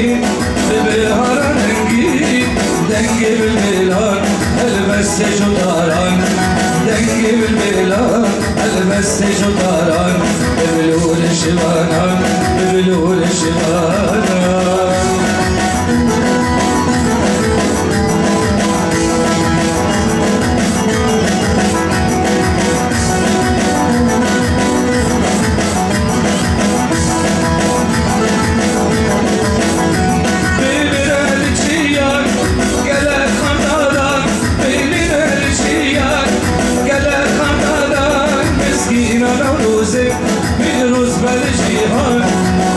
رنگین به بهار رنگین دنگ بالمیلان البسته شداران دنگ بالمیلان البسته شداران به بلور شبانان به بلور شبانان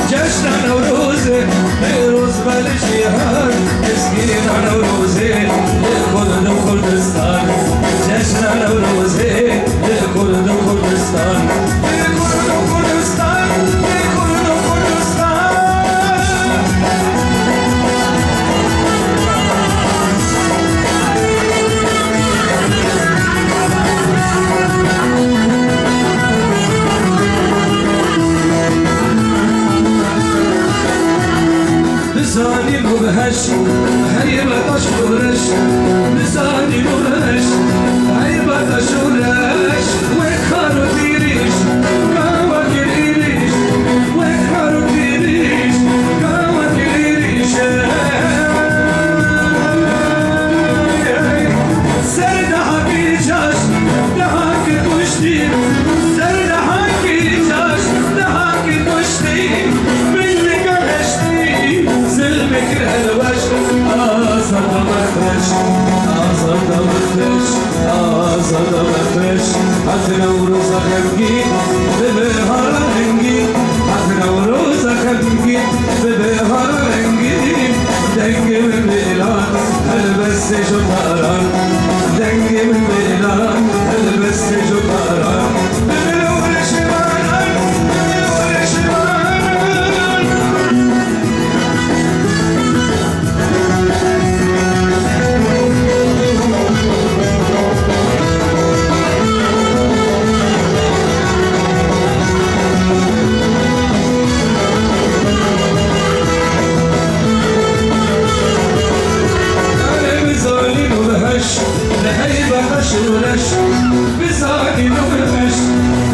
جشن نوروزه روز بلجیهان مسکین نوروزه کرد و کردستان جشن نوروزه کرد و کردستان کرد و کردستان کرد و کردستان لساني مبهش هي بطش ورش لساني مبهش هي بطش ورش وخارو تيريش قاوة كريريش وخارو تيريش قاوة كريريش سرد حقي جاش دهاك كشتي سرد حقي جاش دهاك كشتي باللي قلشتي سلمك الوش آزاد مخرش آزاد مخرش آزاد مخرش حد نوروز غمگین به بهار رنگین حد نوروز غمگین به بهار رنگین دنگ بالمیلان البسته شداران دنگ بالمیلان البسته شداران شورش بزاقي نورش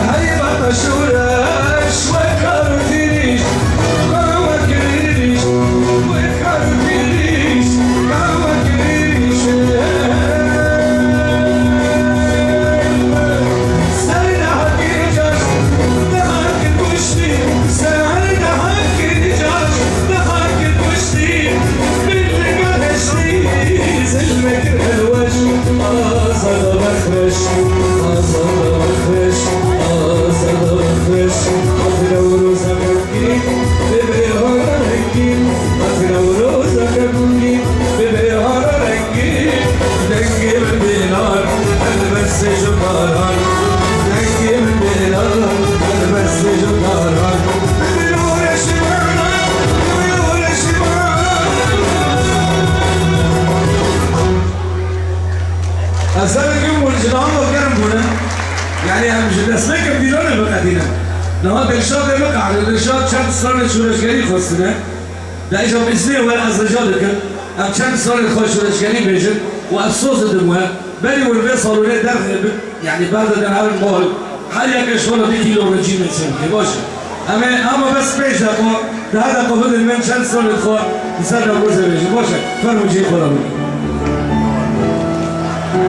هيبة شورش وكارو تيريش قاوة كريريش وكارو تيريش قاوة كريريش سرد حقي جاش دهاك كشتي سرد حقي جاش دهاك كشتي باللي قلشتي زلمك الوش آزاد مخرش آزاد مخرش آزاد مخرش حد نوروز غمگین به بهار رنگین حد نوروز غمگین به بهار رنگین دنگ بالمیلان البسته شداران دنگ بالمیلان البسته شداران بلور شبانان بلور شبانان أصلاً كم والجنان وكرم هنا يعني هم اسمه كم ديران المقادينا نها بالشاط المقع الرشاد شاد صار شورشگری خواستنه ده ایجا بسنه و از رجال کن ام چند سال خواه شورشگری بیشن و افسوس دموه بلی ولوی سالونه در يعني بعد در هر مال هر یک اشوال 2 کیلو رجیم میشن که باشه اما بس پیش دقا ده هر دقا من چند سال خواه بسر نمروز بیشن باشه فرموشی خدا بگیم